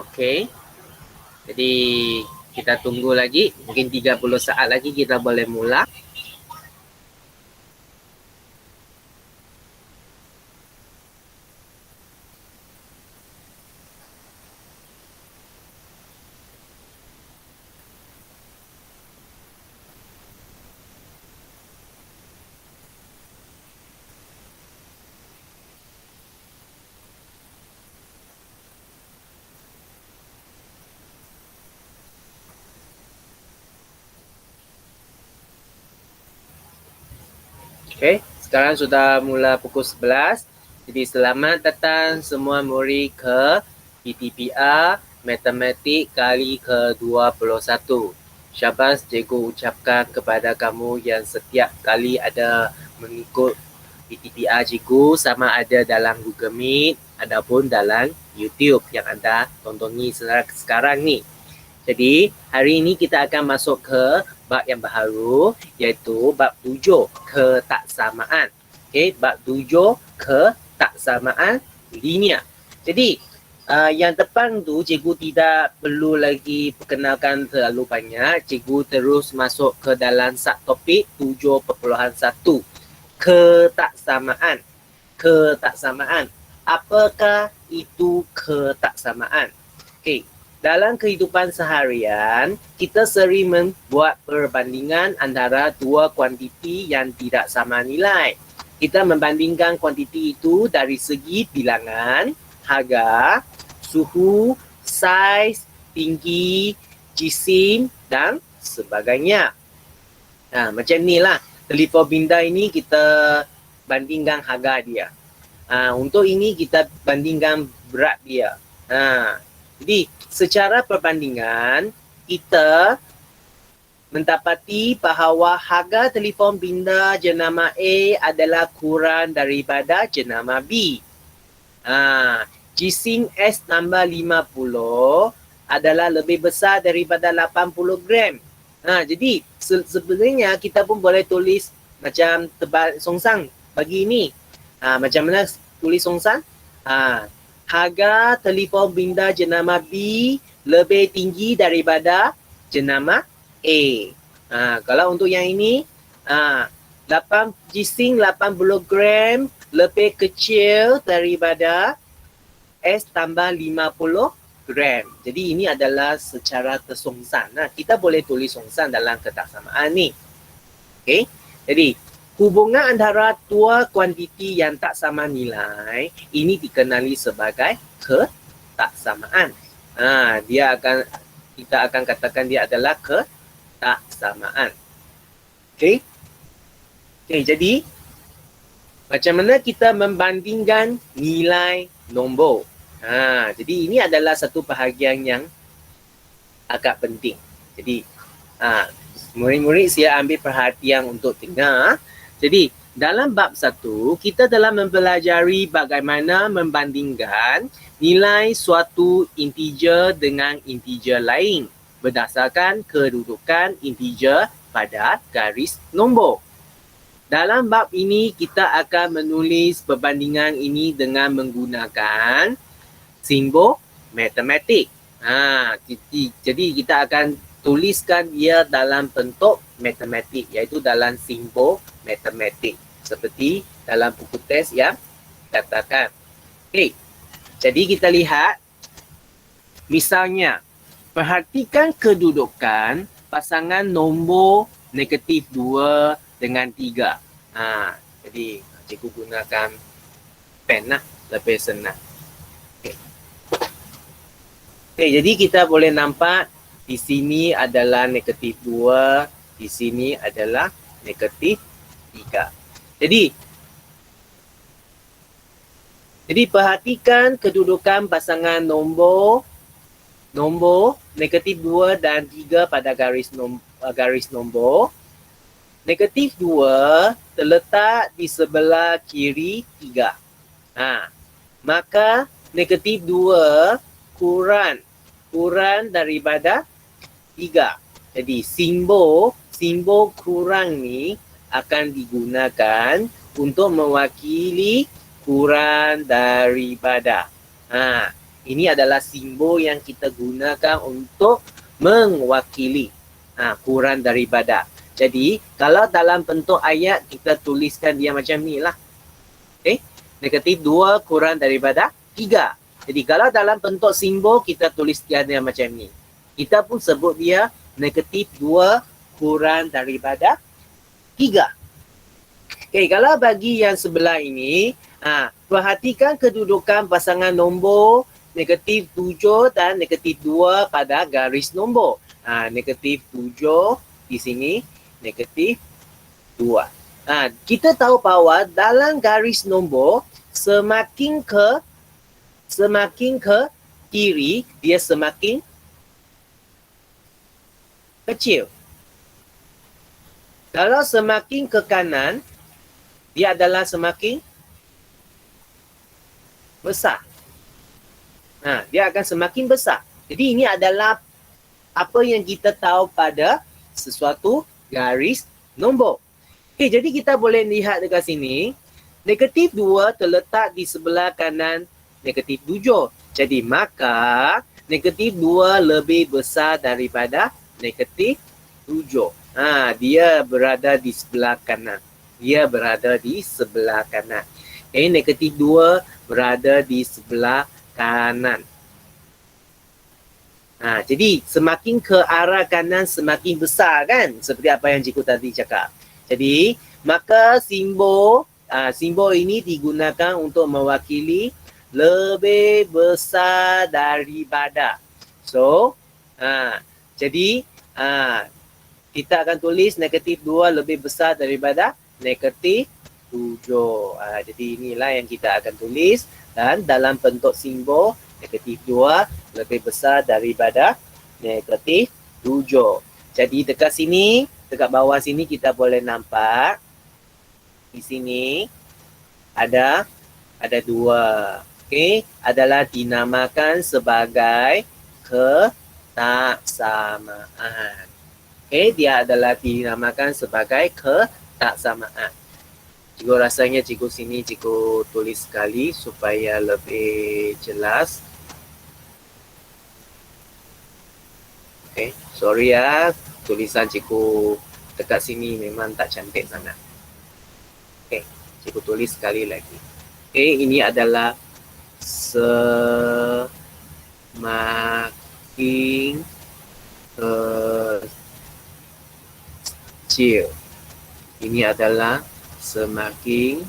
Okey. Jadi kita tunggu lagi, mungkin 30 saat lagi kita boleh mula. Okey, sekarang sudah mula pukul 11. Jadi selamat datang semua murid ke PTPR Matematik kali ke-21. Syabas cikgu ucapkan kepada kamu yang setiap kali ada mengikut PTPR cikgu, sama ada dalam Google Meet ataupun dalam YouTube yang anda tontoni sekarang ni. Jadi hari ini kita akan masuk ke bab yang baru, iaitu bab 7, ketaksamaan. Okey, bab 7, ketaksamaan linear. Jadi yang depan tu cikgu tidak perlu lagi perkenalkan terlalu banyak. Cikgu terus masuk ke dalam subtopik 7.1. Ketaksamaan. Ketaksamaan. Apakah itu ketaksamaan? Okey. Dalam kehidupan seharian, kita sering membuat perbandingan antara dua kuantiti yang tidak sama nilai. Kita membandingkan kuantiti itu dari segi bilangan, harga, suhu, saiz, tinggi, jisim dan sebagainya. Macam ni lah. Telefon binder ini kita bandingkan harga dia. Untuk ini kita bandingkan berat dia. Jadi secara perbandingan, kita mendapati bahawa harga telefon binder jenama A adalah kurang daripada jenama B. Jisim S tambah 50 adalah lebih besar daripada 80 gram. Jadi sebenarnya kita pun boleh tulis macam tebal songsang bagi ini. Macam mana tulis songsang? Harga telefon binder jenama B lebih tinggi daripada jenama A. Kalau untuk yang ini, jisim 80 gram lebih kecil daripada S tambah 50 gram. Jadi ini adalah secara tersongsang. Kita boleh tulis songsang dalam ketaksamaan ni. Okey. Jadi hubungan antara dua kuantiti yang tak sama nilai ini dikenali sebagai ketaksamaan. Kita akan katakan dia adalah ketaksamaan. Okey. Jadi macam mana kita membandingkan nilai nombor? Jadi ini adalah satu bahagian yang agak penting. Jadi murid-murid saya ambil perhatian untuk dengar. Jadi dalam bab 1, kita telah mempelajari bagaimana membandingkan nilai suatu integer dengan integer lain berdasarkan kedudukan integer pada garis nombor. Dalam bab ini kita akan menulis perbandingan ini dengan menggunakan simbol matematik. Jadi kita akan tuliskan dia dalam bentuk matematik, iaitu dalam simbol matematik seperti dalam buku teks yang katakan. Okey. Jadi kita lihat misalnya, perhatikan kedudukan pasangan nombor negatif 2 dengan 3. Jadi cikgu gunakan pen lah, lebih senang. Okey, jadi kita boleh nampak di sini adalah negatif 2, di sini adalah negatif 3. Jadi perhatikan kedudukan pasangan nombor negatif 2 dan 3 pada garis nombor. Negatif 2 terletak di sebelah kiri 3. Maka negatif 2 kurang daripada 3. Jadi simbol kurang ni akan digunakan untuk mewakili kurang daripada. Ini adalah simbol yang kita gunakan untuk mewakili kurang daripada. Jadi, kalau dalam bentuk ayat, kita tuliskan dia macam ni lah. Okay? Negatif 2 kurang daripada 3. Jadi, kalau dalam bentuk simbol, kita tuliskan dia macam ni. Kita pun sebut dia negatif 2 kurang daripada 3. Okay, kalau bagi yang sebelah ini, perhatikan kedudukan pasangan nombor negatif 7 dan negatif 2 pada garis nombor. Negatif 7 di sini, negatif 2. Kita tahu bahawa dalam garis nombor, semakin ke kiri, dia semakin kecil. Kalau semakin ke kanan, dia adalah semakin besar. Dia akan semakin besar. Jadi ini adalah apa yang kita tahu pada sesuatu garis nombor. Okay, jadi kita boleh lihat dekat sini, negatif 2 terletak di sebelah kanan negatif 7. Jadi maka negatif 2 lebih besar daripada negatif 7. Dia berada di sebelah kanan. Dia berada di sebelah kanan. Okay, negatif 2 berada di sebelah kanan. Jadi semakin ke arah kanan semakin besar kan? Seperti apa yang cikgu tadi cakap. Jadi maka simbol ini digunakan untuk mewakili lebih besar daripada. So, jadi kita akan tulis negatif 2 lebih besar daripada negatif 7. Jadi inilah yang kita akan tulis, dan dalam bentuk simbol negatif 2 lebih besar daripada negatif 7. Jadi dekat sini, dekat bawah sini kita boleh nampak di sini ada 2. Okey, adalah dinamakan sebagai ketaksamaan. Okey, dia adalah dinamakan sebagai ketaksamaan. Cikgu rasanya cikgu sini cikgu tulis sekali supaya lebih jelas. Okay, sorry ya, tulisan cikgu dekat sini memang tak cantik sangat. Okay, cikgu tulis sekali lagi. Okay, ini adalah semakin kecil. Ini adalah semakin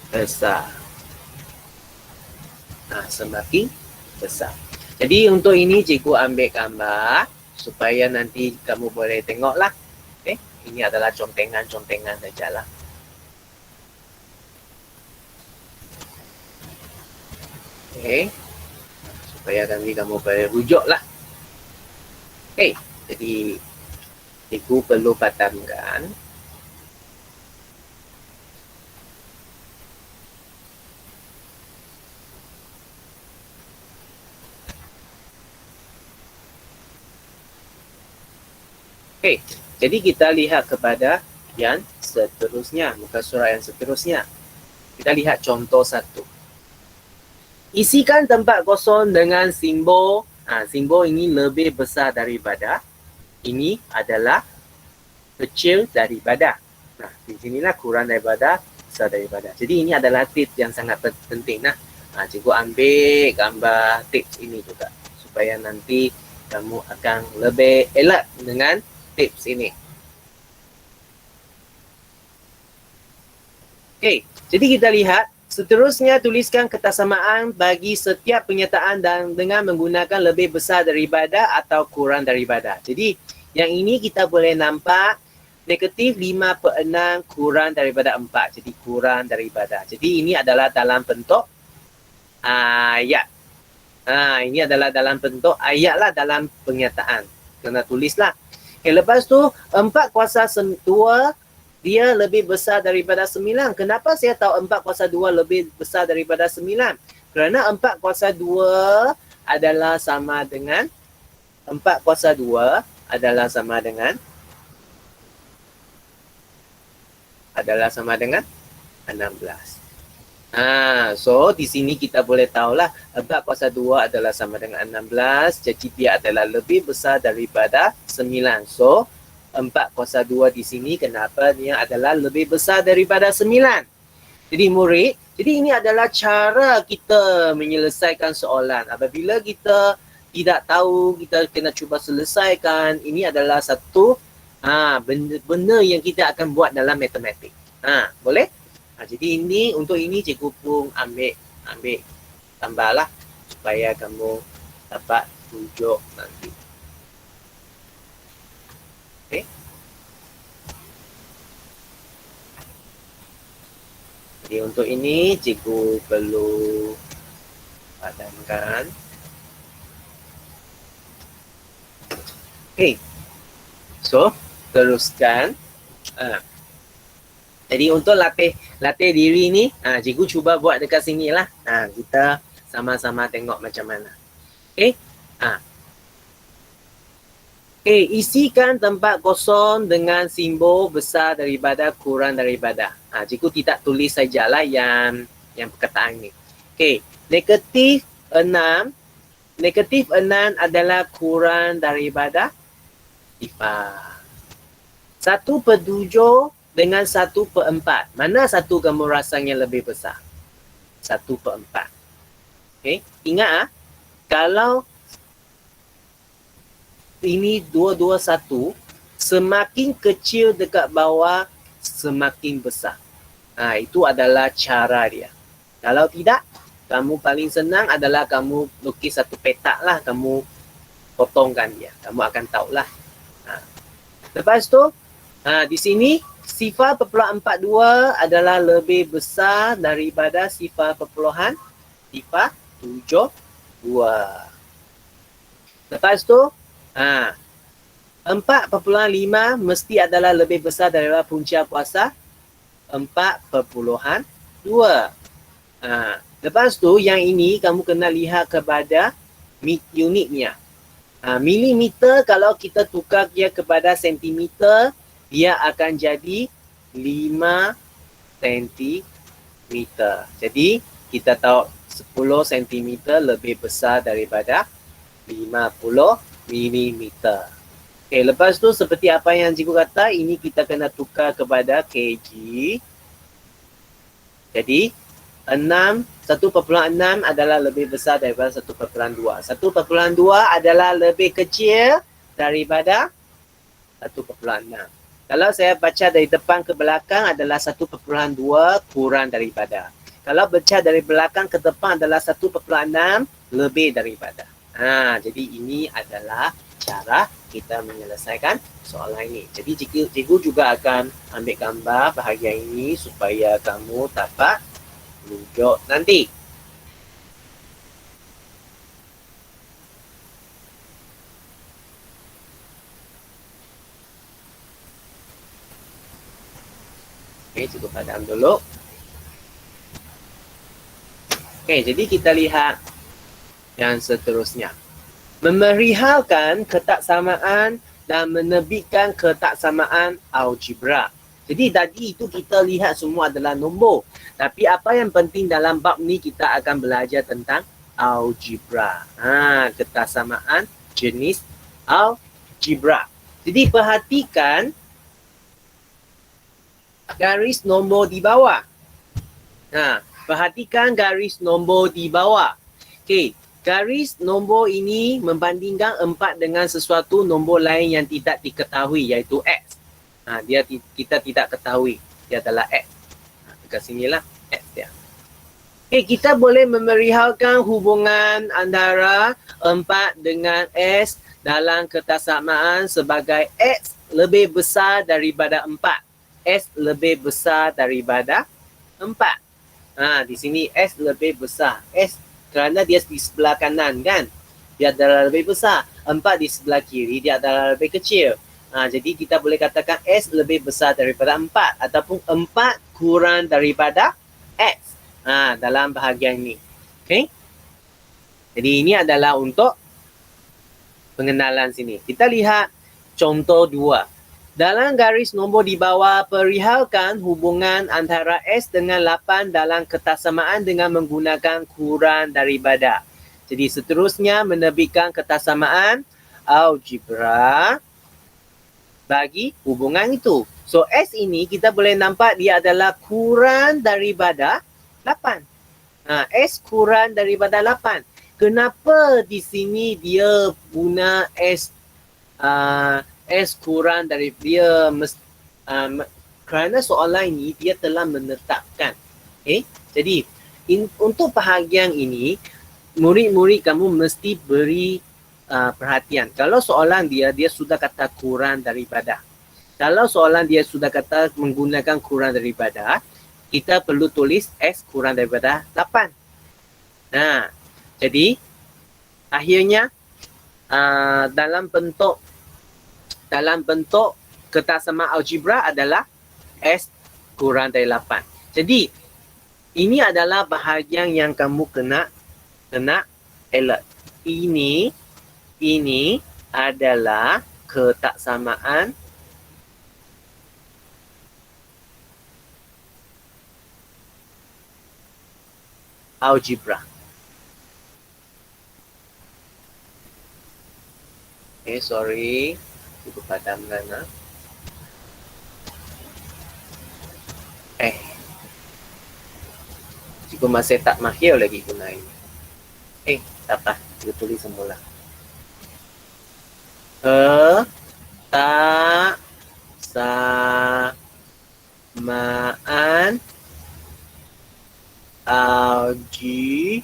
besar. Semakin besar. Jadi untuk ini cikgu ambil gambar supaya nanti kamu boleh tengoklah. Okay? Ini adalah contengan-contengan sajalah. Okay. Supaya nanti kamu boleh rujuklah. Okay. Jadi cikgu perlu padamkan. Okey, jadi kita lihat kepada yang seterusnya, muka surat yang seterusnya. Kita lihat contoh 1. Isikan tempat kosong dengan simbol. Simbol ini lebih besar daripada. Ini adalah kecil daripada. Di sinilah kurang daripada, besar daripada. Jadi ini adalah tips yang sangat penting. Cikgu ambil gambar tips ini juga supaya nanti kamu akan lebih alert dengan tips ini. Okey, jadi kita lihat seterusnya tuliskan ketaksamaan bagi setiap pernyataan dan dengan menggunakan lebih besar daripada atau kurang daripada. Jadi yang ini kita boleh nampak negatif 5/6 kurang daripada 4. Jadi kurang daripada. Jadi ini adalah dalam bentuk ayat. Ini adalah dalam bentuk ayat lah dalam pernyataan. Kena tulislah. Okay, lepas tu 4/2 dia lebih besar daripada 9. Kenapa saya tahu 4/2 lebih besar daripada 9? Kerana 4/2 adalah sama dengan 4/2 adalah sama dengan 16. So di sini kita boleh tahulah 4 kuasa 2 adalah sama dengan 16. Jadi dia adalah lebih besar daripada 9. So 4 kuasa 2 di sini kenapa dia adalah lebih besar daripada 9. Jadi murid, jadi ini adalah cara kita menyelesaikan soalan. Apabila kita tidak tahu, kita kena cuba selesaikan. Ini adalah satu benda yang kita akan buat dalam matematik. Boleh? Jadi ini untuk ini cikgu pun ambil tambahlah supaya kamu dapat tunjuk nanti. Okey. Jadi untuk ini cikgu perlu padamkan. Okey. So, teruskan. Jadi untuk latih diri ni, cikgu cuba buat dekat sini lah. Kita sama-sama tengok macam mana. Okey. Isikan tempat kosong dengan simbol besar daripada, kurang daripada. Cikgu tidak tulis sajalah yang perkataan ni. Okey. Negatif 6 adalah kurang daripada sifar. 1/7 dengan 1/4. Mana satu kamu rasanya lebih besar? 1/4. Okey, ingat kalau ini 221, semakin kecil dekat bawah, semakin besar. Itu adalah cara dia. Kalau tidak, kamu paling senang adalah kamu lukis satu petak lah, kamu potongkan dia. Kamu akan tahulah. Lepas tu, di sini, 0.42 adalah lebih besar daripada 0.72. Lepas tu, 4.5 mesti adalah lebih besar daripada punca kuasa 4.2. Lepas tu, yang ini kamu kena lihat kepada unitnya. Milimeter kalau kita tukar dia kepada sentimeter, dia akan jadi 5 sentimeter. Jadi kita tahu 10 sentimeter lebih besar daripada 50 milimeter. Okey, lepas tu seperti apa yang cikgu kata, ini kita kena tukar kepada kg. Jadi 1.6 adalah lebih besar daripada 1.2. 1.2 adalah lebih kecil daripada 1.6. Kalau saya baca dari depan ke belakang adalah 1.2 kurang daripada. Kalau baca dari belakang ke depan adalah 1.6 lebih daripada. Jadi ini adalah cara kita menyelesaikan soalan ini. Jadi cikgu juga akan ambil gambar bahagian ini supaya kamu dapat tunjuk nanti. Okey, cikgu padam dulu. Okey, jadi kita lihat yang seterusnya. Memerihalkan ketaksamaan dan menerbitkan ketaksamaan algebra. Jadi tadi itu kita lihat semua adalah nombor. Tapi apa yang penting dalam bab ni kita akan belajar tentang algebra. Ketaksamaan jenis algebra. Jadi perhatikan garis nombor di bawah. Perhatikan garis nombor di bawah. Okey, garis nombor ini membandingkan 4 dengan sesuatu nombor lain yang tidak diketahui iaitu X. Kita tidak ketahui. Dia adalah X. Dekat sinilah X dia. Okey, kita boleh memerihalkan hubungan antara 4 dengan S dalam ketaksamaan sebagai X lebih besar daripada 4. S lebih besar daripada 4. Di sini S lebih besar. S kerana dia di sebelah kanan kan. Dia adalah lebih besar. 4 di sebelah kiri dia adalah lebih kecil. Jadi kita boleh katakan S lebih besar daripada 4 ataupun 4 kurang daripada X. Dalam bahagian ini. Okay. Jadi ini adalah untuk pengenalan sini. Kita lihat contoh 2. Dalam garis nombor di bawah, perihalkan hubungan antara S dengan 8 dalam ketaksamaan dengan menggunakan kurang daripada. Jadi seterusnya menerbitkan ketaksamaan algebra bagi hubungan itu. So S ini kita boleh nampak dia adalah kurang daripada 8. S kurang daripada 8. Kenapa di sini dia guna S kurang dari dia kerana soalan ini dia telah menetapkan. Jadi untuk bahagian ini murid-murid kamu mesti beri perhatian. Kalau soalan dia sudah kata kurang daripada. Kalau soalan dia sudah kata menggunakan kurang daripada, kita perlu tulis S kurang daripada 8. Jadi akhirnya dalam bentuk ketaksamaan algebra adalah S kurang dari 8. Jadi ini adalah bahagian yang kamu kena alert. Ini adalah ketaksamaan algebra. Sorry. Cuba padamkan. Cikgu masih tak mahir lagi guna ini. Tak apa. Kita tulis semula. Ketaksamaan algebra.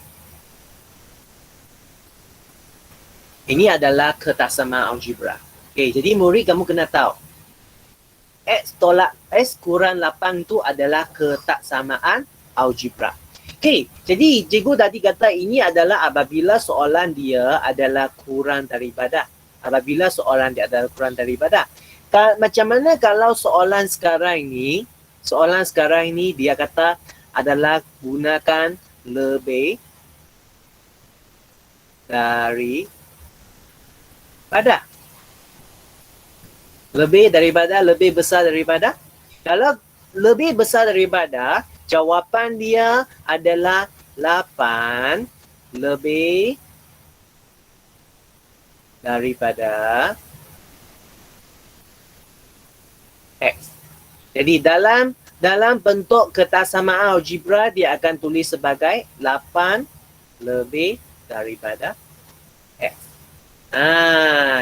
Ini adalah ketaksamaan algebra. Jadi murid kamu kena tahu. X tolak S kurang 8 itu adalah ketaksamaan algebra. Jadi cikgu tadi kata ini adalah apabila soalan dia adalah kurang daripada. Apabila soalan dia adalah kurang daripada. Macam mana kalau soalan sekarang ini dia kata adalah gunakan lebih daripada. Lebih besar daripada. Kalau lebih besar daripada, jawapan dia adalah 8 lebih daripada X. Jadi dalam bentuk ketaksamaan algebra dia akan tulis sebagai 8 lebih daripada X.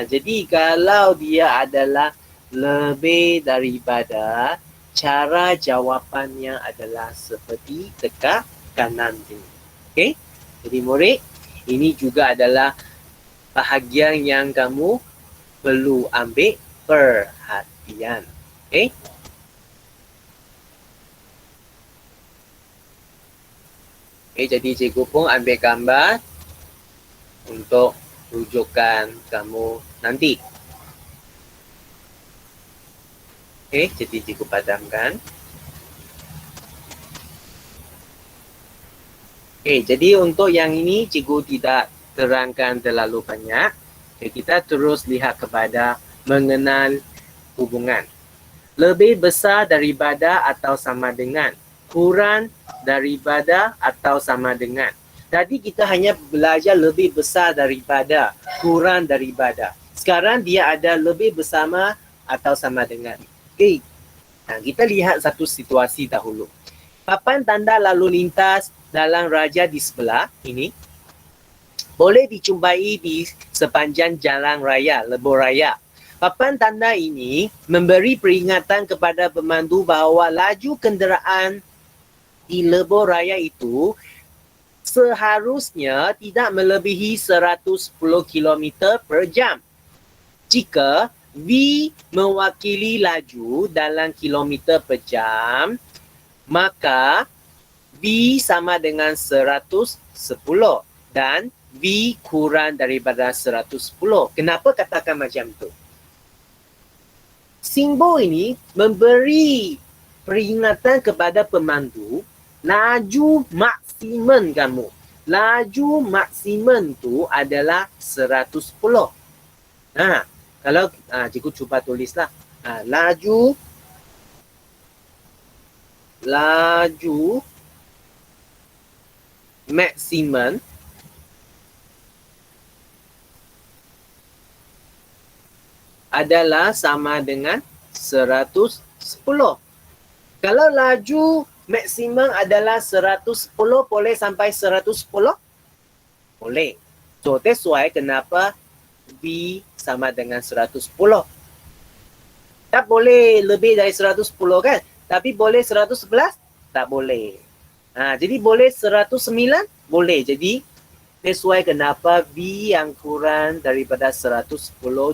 Jadi kalau dia adalah lebih daripada, cara jawapannya adalah seperti dekat kanan ini. Jadi murid, ini juga adalah bahagian yang kamu perlu ambil perhatian. Jadi cikgu pun ambil gambar untuk rujukan kamu nanti. Jadi cikgu padamkan. Jadi untuk yang ini cikgu tidak terangkan terlalu banyak. Kita terus lihat kepada mengenal hubungan. Lebih besar daripada atau sama dengan. Kurang daripada atau sama dengan. Tadi kita hanya belajar lebih besar daripada, kurang daripada. Sekarang dia ada lebih bersama atau sama dengan. Kita lihat satu situasi dahulu. Papan tanda lalu lintas dalam raja di sebelah ini boleh dijumpai di sepanjang jalan raya, lebuh raya. Papan tanda ini memberi peringatan kepada pemandu bahawa laju kenderaan di lebuh raya itu seharusnya tidak melebihi 110 km per jam. Jika V mewakili laju dalam kilometer per jam, maka V sama dengan 110 dan V kurang daripada 110. Kenapa katakan macam tu? Simbol ini memberi peringatan kepada pemandu laju maksimum kamu. Laju maksimum tu adalah 110. Kalau cikgu cuba tulislah. Laju maksimum adalah sama dengan 110. Kalau laju maksimum adalah 110, boleh sampai 110? Boleh. So that's why kenapa V sama dengan 110. Tak boleh lebih dari 110 kan? Tapi boleh 111? Tak boleh. Jadi boleh 109? Boleh. Jadi that's why kenapa V yang kurang daripada 110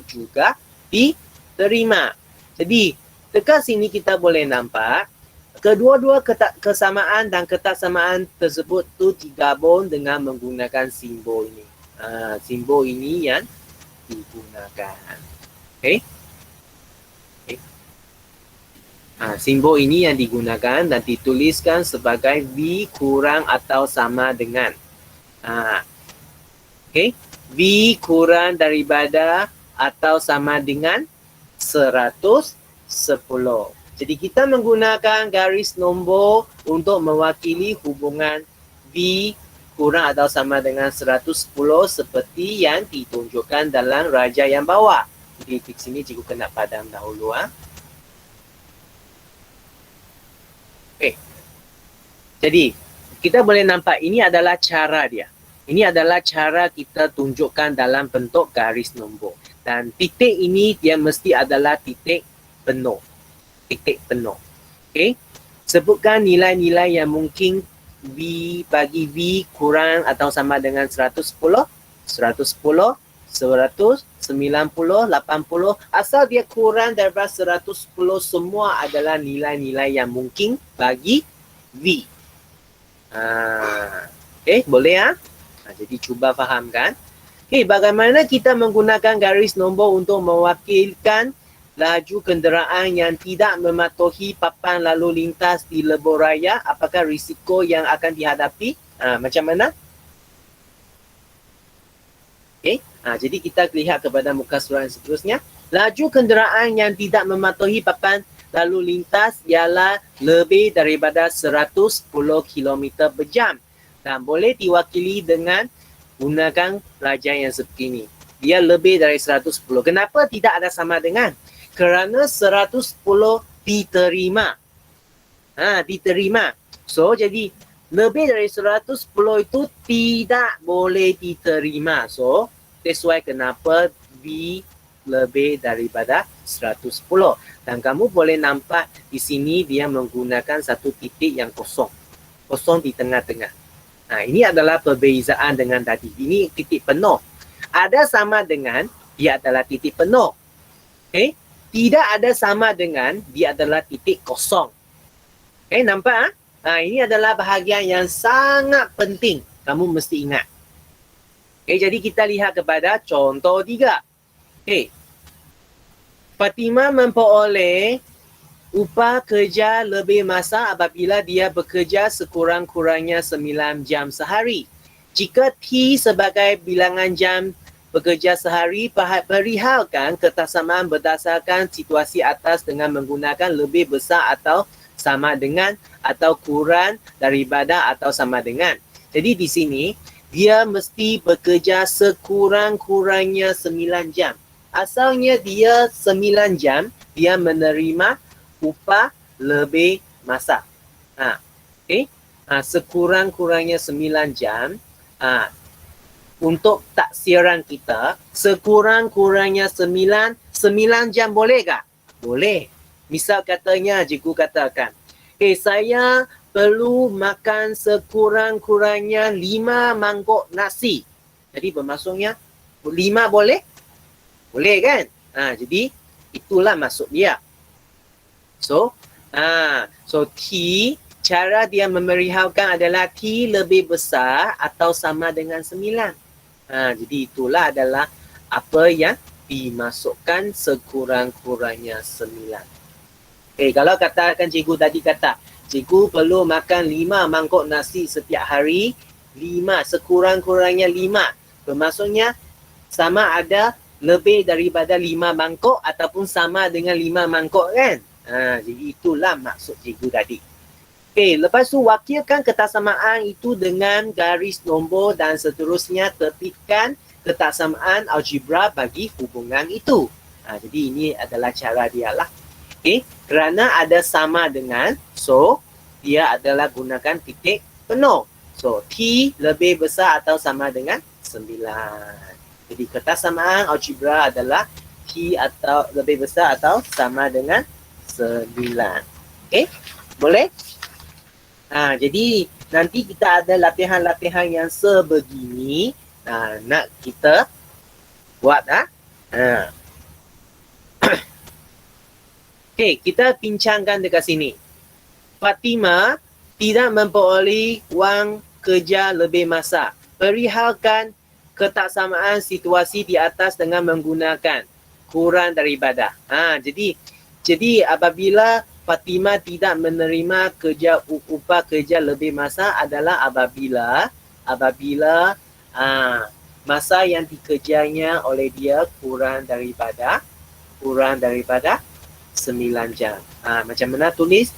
juga diterima. Jadi dekat sini kita boleh nampak kedua-dua kesamaan dan ketaksamaan tersebut tu digabung dengan menggunakan simbol ini. Simbol ini yang digunakan. Okay? Simbol ini yang digunakan dan dituliskan sebagai V kurang atau sama dengan. Okay? V kurang daripada atau sama dengan 110. Jadi kita menggunakan garis nombor untuk mewakili hubungan V kurang atau sama dengan 110 seperti yang ditunjukkan dalam raja yang bawah. Di sini cikgu kena padam dahulu. Okay. Jadi kita boleh nampak ini adalah cara dia. Ini adalah cara kita tunjukkan dalam bentuk garis nombor. Dan titik ini dia mesti adalah titik penuh. Titik penuh. Okay. Sebutkan nilai-nilai yang mungkin V bagi V kurang atau sama dengan 110, 110, 100, 90, 80. Asal dia kurang daripada 110, semua adalah nilai-nilai yang mungkin bagi V. Okay, boleh jadi cuba fahamkan. Okay, bagaimana kita menggunakan garis nombor untuk mewakilkan laju kenderaan yang tidak mematuhi papan lalu lintas di lebuh raya? Apakah risiko yang akan dihadapi? Macam mana? Okay. Jadi kita lihat kepada muka surat yang seterusnya. Laju kenderaan yang tidak mematuhi papan lalu lintas ialah lebih daripada 110 km per jam dan boleh diwakili dengan gunakan raja yang seperti ini. Dia lebih dari 110. Kenapa tidak ada sama dengan? Kerana 110 diterima. Diterima. So jadi lebih dari 110 itu tidak boleh diterima. So that's why kenapa V lebih daripada 110. Dan kamu boleh nampak di sini dia menggunakan satu titik yang kosong. Kosong di tengah-tengah. Ini adalah perbezaan dengan tadi. Ini titik penuh. Ada sama dengan dia adalah titik penuh. Okay? Tidak ada sama dengan dia adalah titik kosong. Okay, nampak? Ini adalah bahagian yang sangat penting. Kamu mesti ingat. Okay, jadi kita lihat kepada contoh 3. Okay. Fatimah memperoleh upah kerja lebih masa apabila dia bekerja sekurang-kurangnya 9 jam sehari. Jika T sebagai bilangan jam bekerja sehari, perihalkan ketaksamaan berdasarkan situasi atas dengan menggunakan lebih besar atau sama dengan atau kurang daripada atau sama dengan. Jadi di sini dia mesti bekerja sekurang-kurangnya 9 jam. Asalnya dia 9 jam, dia menerima upah lebih masa. Okay. Sekurang-kurangnya 9 jam. Untuk taksiran kita, sekurang-kurangnya 9 jam boleh tak? Boleh. Misal katanya, cikgu katakan, saya perlu makan sekurang-kurangnya 5 mangkuk nasi. Jadi bermaksudnya 5 boleh? Boleh kan? Jadi itulah maksud dia. So T, cara dia memerihalkan adalah T lebih besar atau sama dengan 9. Jadi itulah adalah apa yang dimasukkan sekurang-kurangnya 9. Kalau katakan cikgu tadi kata, cikgu perlu makan 5 mangkuk nasi setiap hari, 5, sekurang-kurangnya 5. Bermaksudnya sama ada lebih daripada 5 mangkuk ataupun sama dengan 5 mangkuk kan? Jadi itulah maksud cikgu tadi. Okey, lepas tu wakilkan ketaksamaan itu dengan garis nombor dan seterusnya tertibkan ketaksamaan algebra bagi hubungan itu. Jadi ini adalah cara dia lah. Okey, kerana ada sama dengan, so dia adalah gunakan titik penuh. So T lebih besar atau sama dengan 9. Jadi ketaksamaan algebra adalah T atau lebih besar atau sama dengan 9. Okey, boleh? Jadi nanti kita ada latihan-latihan yang sebegini. Nak kita buat. Okey, kita bincangkan dekat sini. Fatimah tidak memperoleh wang kerja lebih masa. Perihalkan ketaksamaan situasi di atas dengan menggunakan kurang daripada. Jadi apabila Fatimah tidak menerima upah kerja lebih masa adalah apabila masa yang dikerjanya oleh dia kurang daripada 9 jam. Macam mana tulis?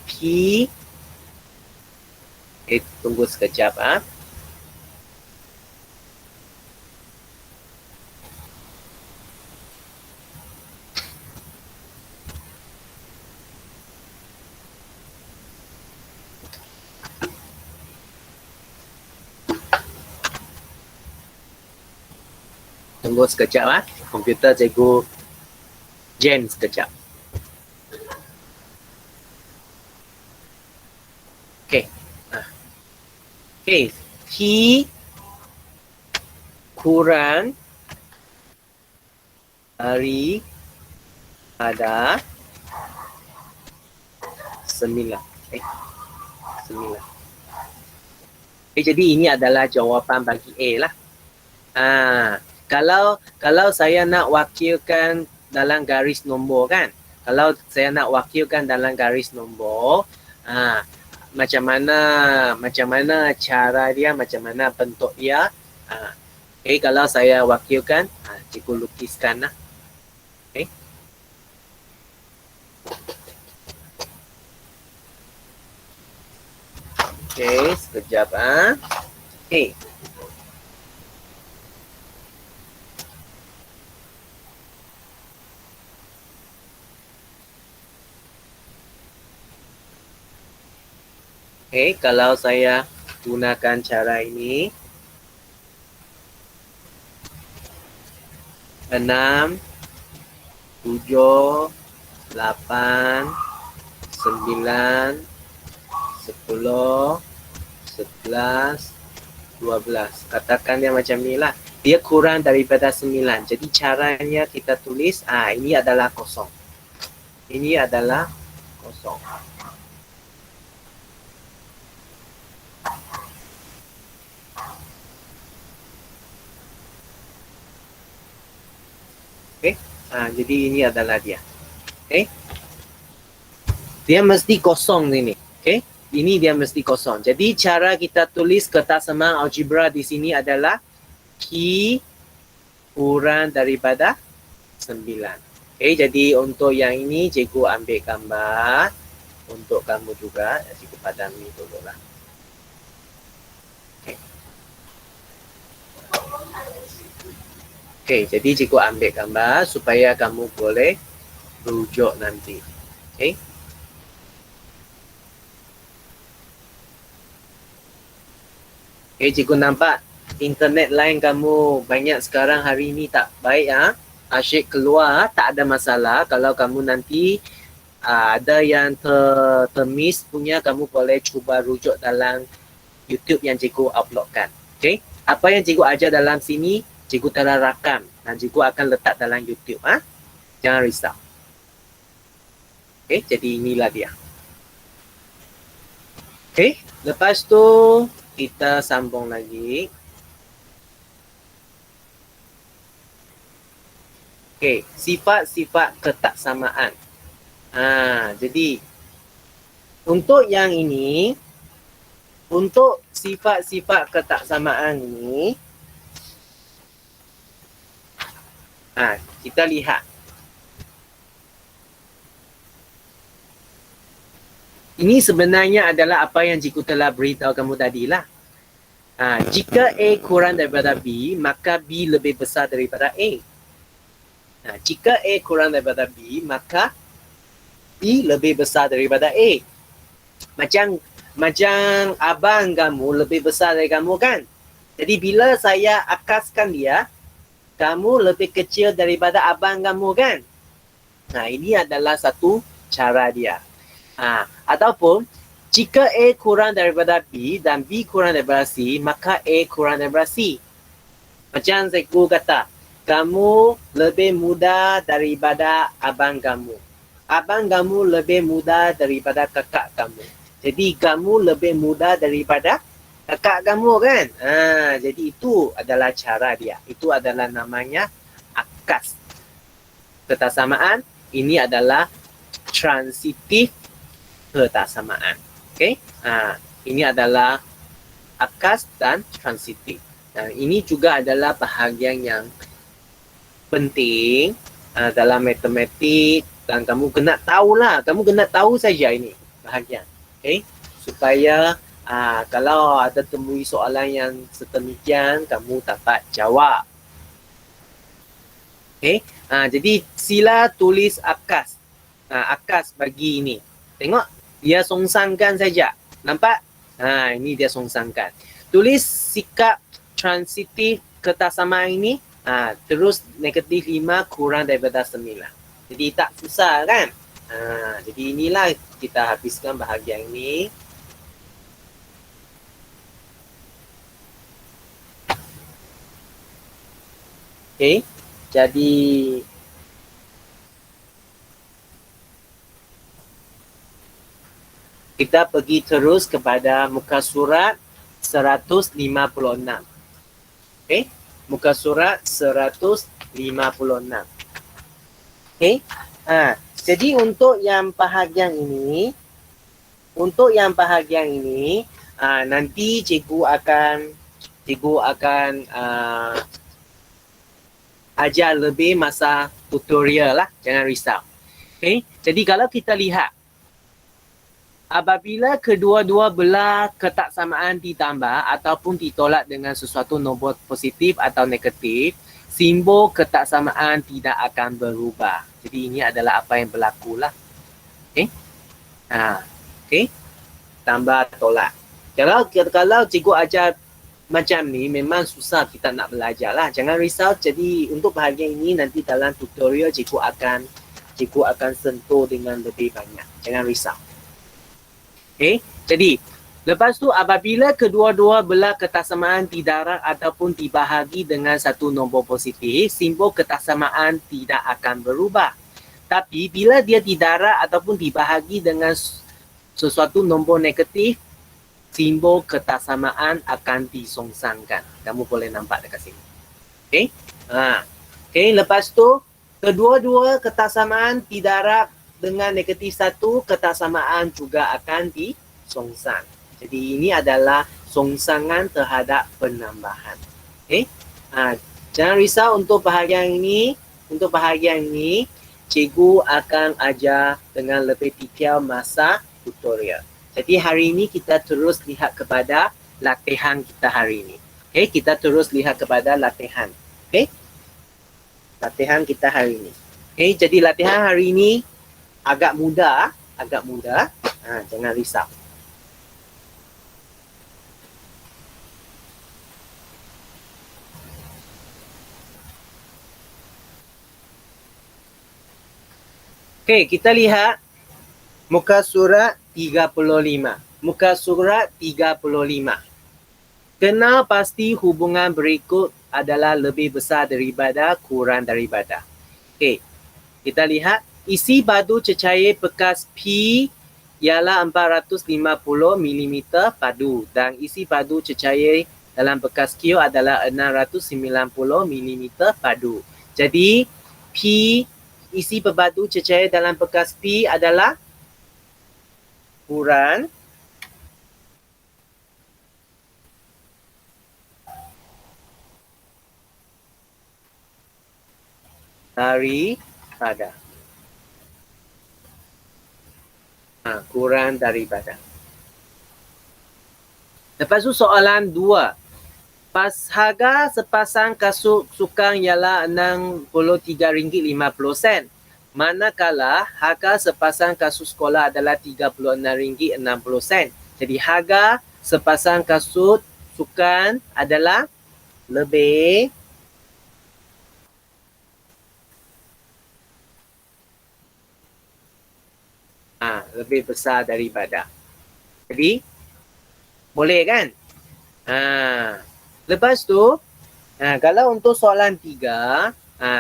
P. Tunggu sekejap. Tunggu sekejap. Komputer cikgu jam sekejap. Okey. T kurang daripada 9. 9. Jadi ini adalah jawapan bagi A lah. Kalau saya nak wakilkan dalam garis nombor kan. Kalau saya nak wakilkan dalam garis nombor, macam mana cara dia, macam mana bentuk dia. Kalau saya wakilkan, cikgu lukiskan lah. Sekejap. Kalau saya gunakan cara ini, 6, 7, 8, 9, 10, 11, 12. Katakan dia macam ni lah. Dia kurang daripada 9. Jadi caranya kita tulis, ini adalah kosong. Ini adalah kosong. Jadi ini adalah dia. Dia mesti kosong ini. Ini dia mesti kosong. Jadi cara kita tulis ketaksamaan algebra di sini adalah Q kurang daripada 9. Jadi untuk yang ini cikgu ambil gambar. Untuk kamu juga, cikgu padami dulu lah. Jadi cikgu ambil gambar supaya kamu boleh rujuk nanti. Cikgu nampak internet lain kamu banyak sekarang hari ini tak baik asyik keluar, tak ada masalah. Kalau kamu nanti ada yang termiss punya, kamu boleh cuba rujuk dalam YouTube yang cikgu uploadkan. Apa yang cikgu ajar dalam sini, cikgu telah rakam dan cikgu akan letak dalam YouTube. Jangan risau. Jadi inilah dia. Lepas tu kita sambung lagi. Sifat-sifat ketaksamaan. Jadi untuk yang ini, untuk sifat-sifat ketaksamaan ini, Kita lihat. Ini sebenarnya adalah apa yang cikgu telah beritahu kamu tadi lah. Jika A kurang daripada B, maka B lebih besar daripada A. Jika A kurang daripada B, maka B lebih besar daripada A. Macam abang kamu lebih besar dari kamu kan? Jadi bila saya akaskan dia, kamu lebih kecil daripada abang kamu kan? Ini adalah satu cara dia. Ataupun jika A kurang daripada B dan B kurang daripada C, maka A kurang daripada C. Macam cikgu kata, kamu lebih muda daripada abang kamu. Abang kamu lebih muda daripada kakak kamu. Jadi kamu lebih muda daripada kakak kamu kan? Jadi itu adalah cara dia. Itu adalah namanya akas. Ketaksamaan ini adalah transitif ketaksamaan. Okay? Ini adalah akas dan transitif. Ini juga adalah bahagian yang penting dalam matematik dan kamu kena tahulah. Kamu kena tahu saja ini bahagian. Okay? Supaya kalau ada temui soalan yang sedemikian, kamu dapat jawab. Okay? Jadi sila tulis akas. Akas bagi ini. Tengok, dia songsangkan saja. Nampak? Ini dia songsangkan. Tulis sikap transitif ketaksamaan ini, terus negatif 5 kurang daripada 9. Jadi tak susah kan? Jadi inilah kita habiskan bahagian ini. Okay, jadi kita pergi terus kepada muka surat 156. Okay, muka surat 156. Okay, jadi untuk yang bahagian ini, nanti cikgu akan ajar lebih masa tutorial lah, jangan risau. Okay, jadi kalau kita lihat, apabila kedua-dua belah ketaksamaan ditambah ataupun ditolak dengan sesuatu nombor positif atau negatif, simbol ketaksamaan tidak akan berubah. Jadi ini adalah apa yang berlaku lah. Okay? Okay? Tambah tolak. Kalau cikgu ajar macam ni, memang susah kita nak belajar lah. Jangan risau. Jadi untuk bahagian ini nanti dalam tutorial cikgu akan sentuh dengan lebih banyak. Jangan risau. Okay, jadi lepas tu apabila kedua-dua belah ketaksamaan didarab ataupun dibahagi dengan satu nombor positif, simbol ketaksamaan tidak akan berubah. Tapi bila dia didarab ataupun dibahagi dengan sesuatu nombor negatif, simbol ketaksamaan akan disongsangkan. Kamu boleh nampak dekat sini. Okay? Okay, lepas tu kedua-dua ketaksamaan didarab dengan negatif 1, ketaksamaan juga akan disongsang. Jadi ini adalah songsangan terhadap penambahan. Okay? Jangan risau untuk bahagian ini. Untuk bahagian ini, cikgu akan ajar dengan lebih detail masa tutorial. Jadi hari ini kita terus lihat kepada latihan kita hari ini. Okay? Kita terus lihat kepada latihan. Okay? Latihan kita hari ini. Okay? Jadi latihan hari ini agak mudah. Jangan risau. Okay, kita lihat muka surat 35. Muka surat 35. Kenal pasti hubungan berikut adalah lebih besar daripada kurang daripada. Okay, kita lihat. Isi padu cecair bekas P ialah 450 mm padu dan isi padu cecair dalam bekas Q adalah 690 mm padu. Jadi P, isi pepadu cecair dalam bekas P adalah kurang daripada. Kurang daripada. Lepas tu soalan 2. Harga sepasang kasut sukan ialah RM63.50. Manakala harga sepasang kasut sekolah adalah RM36.60. Jadi harga sepasang kasut sukan adalah lebih besar daripada. Jadi boleh kan? Lepas tu kalau untuk soalan 3,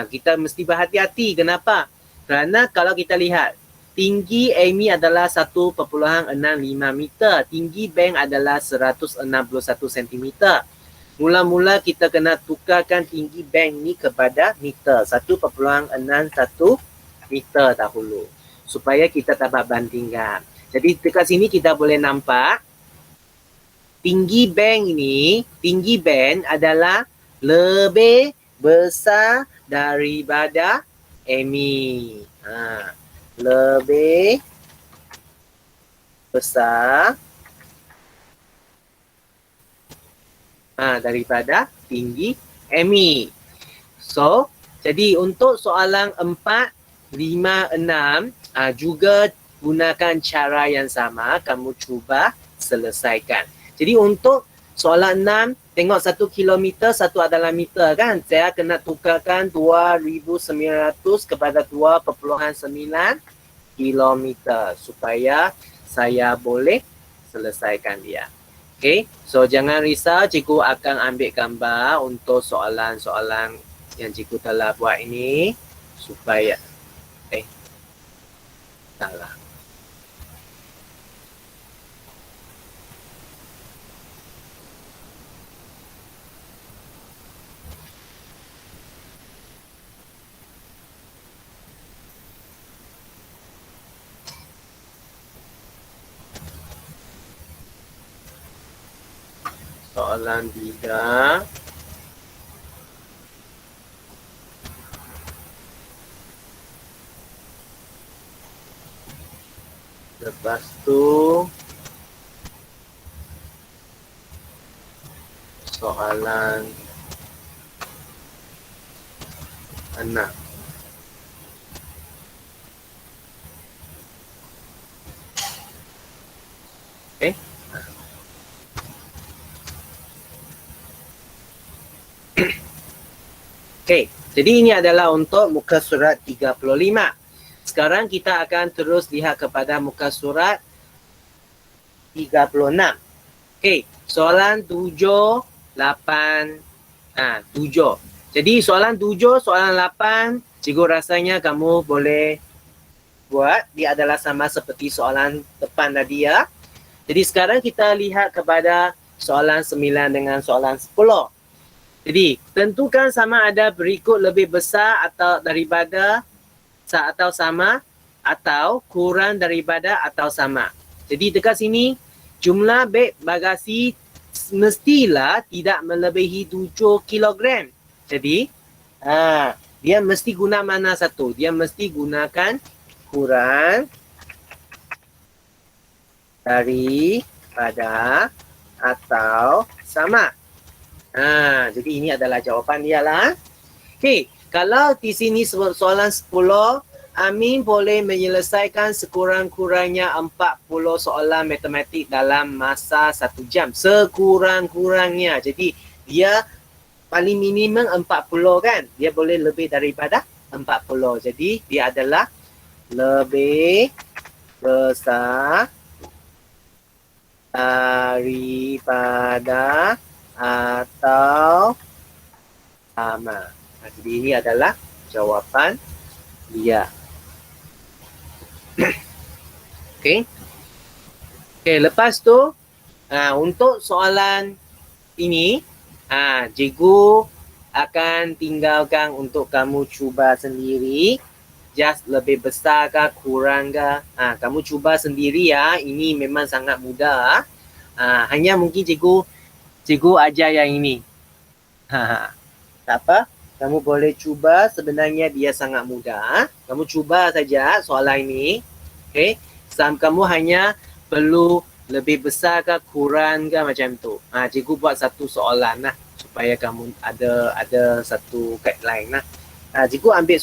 kita mesti berhati-hati. Kenapa? Kerana kalau kita lihat tinggi Amy adalah 1.65 meter, tinggi Ben adalah 161 cm. Mula-mula kita kena tukarkan tinggi Ben ni kepada meter, 1.61 meter dahulu, supaya kita dapat bandingkan. Jadi dekat sini kita boleh nampak tinggi Ben adalah lebih besar daripada Amy. Lebih besar daripada tinggi Amy. So, jadi untuk soalan 4, 5, 6 juga gunakan cara yang sama, kamu cuba selesaikan. Jadi untuk soalan 6, tengok 1 kilometer, 1 adalah meter kan. Saya kena tukarkan 2,900 kepada 2.9 kilometer supaya saya boleh selesaikan dia. Okay, so jangan risau, cikgu akan ambil gambar untuk soalan-soalan yang cikgu telah buat ini supaya salah. Soalan 3. Lepas tu soalan 6. Okay. Okay, jadi ini adalah untuk muka surat 35. Sekarang kita akan terus lihat kepada muka surat 36. Okay, soalan 7, 8, 7. Jadi soalan 7, soalan 8, cikgu rasanya kamu boleh buat. Dia adalah sama seperti soalan depan tadi ya. Jadi sekarang kita lihat kepada soalan 9 dengan soalan 10. Jadi tentukan sama ada berikut lebih besar atau daripada atau sama atau kurang daripada atau sama. Jadi dekat sini jumlah beg bagasi mestilah tidak melebihi 7 kilogram. Jadi dia mesti guna mana satu? Dia mesti gunakan kurang daripada atau sama. Jadi ini adalah jawapan dia lah. Okey, kalau di sini soalan 10, Amin boleh menyelesaikan sekurang-kurangnya 40 soalan matematik dalam masa 1 jam. Sekurang-kurangnya. Jadi dia paling minimum 40 kan. Dia boleh lebih daripada 40. Jadi dia adalah lebih besar daripada atau sama. Jadi ini adalah jawapan dia. Okey. Okey, lepas tu untuk soalan ini cikgu akan tinggalkan untuk kamu cuba sendiri. Just lebih besar ke kurang ke. Kamu cuba sendiri ya. Ini memang sangat mudah. Hanya mungkin cikgu ajar yang ini. Tak apa. Kamu boleh cuba, sebenarnya dia sangat mudah. Kamu cuba saja soalan ini. Okay. Kamu hanya perlu lebih besar ke kurang ke macam tu. Cikgu buat satu soalan lah supaya kamu ada satu guideline lah. Cikgu ambil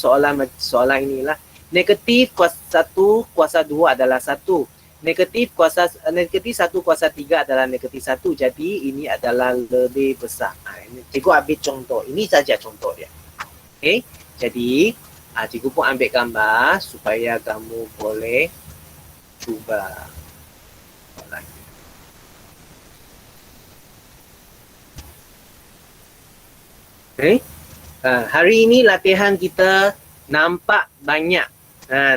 soalan inilah. Negatif kuasa 1 kuasa 2 adalah 1. Negatif 1 kuasa 3 adalah negatif 1. Jadi ini adalah lebih besar. Cikgu ambil contoh. Ini saja contoh dia. Okay. Jadi cikgu pun ambil gambar supaya kamu boleh cuba. Okay. Hari ini latihan kita nampak banyak.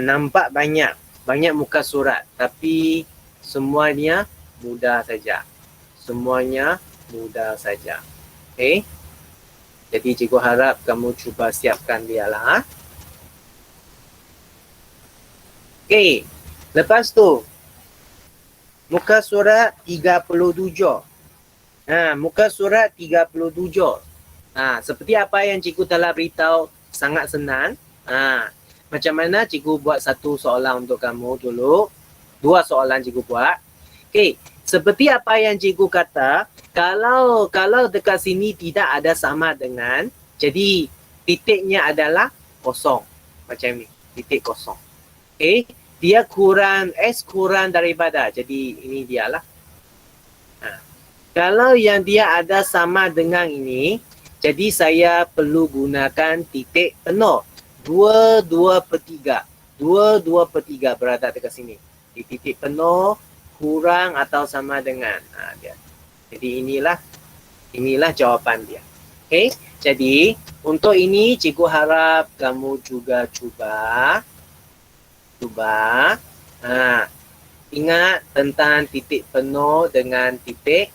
Nampak banyak muka surat, tapi semuanya mudah saja. Semuanya mudah saja. Okay. Jadi cikgu harap kamu cuba siapkan dia lah. Okay. Lepas tu, muka surat 37. Muka surat 37. Seperti apa yang cikgu telah beritahu, sangat senang. Macam mana cikgu buat satu soalan untuk kamu dulu. 2 soalan cikgu buat. Okay. Seperti apa yang cikgu kata, kalau dekat sini tidak ada sama dengan, jadi titiknya adalah kosong. Macam ni, titik kosong. Okay. Dia kurang, S kurang daripada, jadi ini dia lah. Kalau yang dia ada sama dengan ini, jadi saya perlu gunakan titik penuh. 2/3. 2/3 berada dekat sini. Di titik penuh, kurang atau sama dengan. Dia. Jadi inilah jawapan dia. Okay. Jadi untuk ini cikgu harap kamu juga cuba. Ingat tentang titik penuh dengan titik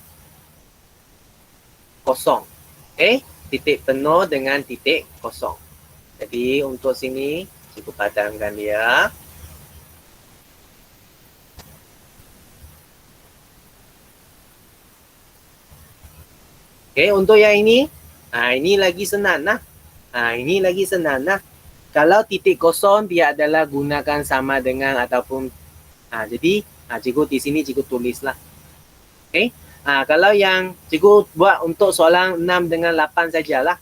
kosong. Okay. Titik penuh dengan titik kosong. Jadi untuk sini cikgu padamkan dia. Okay, untuk yang ini, ini lagi senang lah. Ini lagi senang lah. Kalau titik kosong dia adalah gunakan sama dengan ataupun, jadi cikgu di sini cikgu tulislah. Okay. Kalau yang cikgu buat untuk soalan 6 dengan 8 sajalah.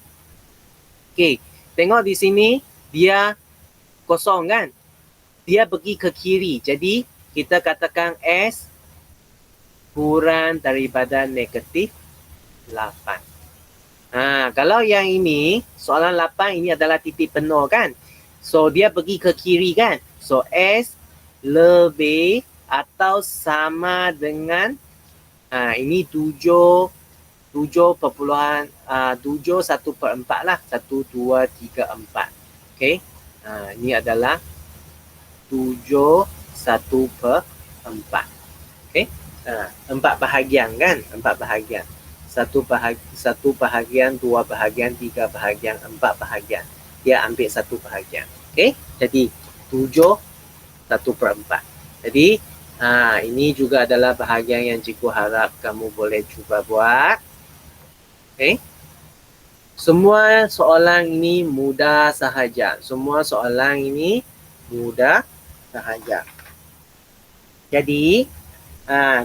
Okay. Tengok di sini, dia kosong kan? Dia pergi ke kiri. Jadi, kita katakan S kurang daripada negatif 8. Kalau yang ini, soalan 8 ini adalah titik penuh kan? So, dia pergi ke kiri kan? So, S lebih atau sama dengan, ini 7/1/4 lah. 1, 2, 3, 4. Okay. Ini adalah 7/1/4. Okay. 4 bahagian kan? 4 bahagian. 1 bahagian, 2 bahagian, 3 bahagian, 4 bahagian. Dia ambil 1 bahagian. Okay. Jadi 7/1/4. Jadi ini juga adalah bahagian yang cikgu harap kamu boleh cuba buat. Okay. Semua soalan ini mudah sahaja. Semua soalan ini mudah sahaja. Jadi,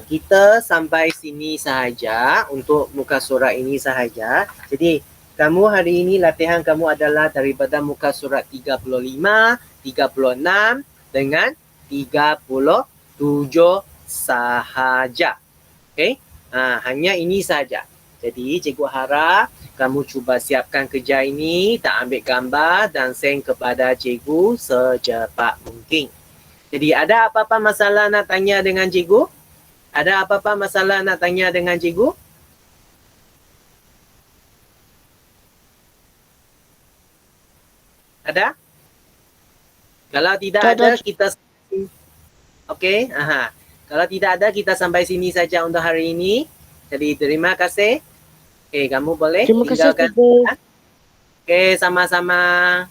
kita sampai sini sahaja untuk muka surat ini sahaja. Jadi, kamu hari ini latihan kamu adalah daripada muka surat 35, 36 dengan 37 sahaja. Okay? Hanya ini saja. Jadi cikgu harap kamu cuba siapkan kerja ini, tak ambil gambar dan send kepada cikgu secepat mungkin. Jadi ada apa-apa masalah nak tanya dengan cikgu? Ada apa-apa masalah nak tanya dengan cikgu? Ada? Kalau tidak ada, kita... Okey. Kalau tidak ada, kita sampai sini saja untuk hari ini. Jadi terima kasih. Kamu boleh terima kasih, tinggalkan. Okey, sama-sama.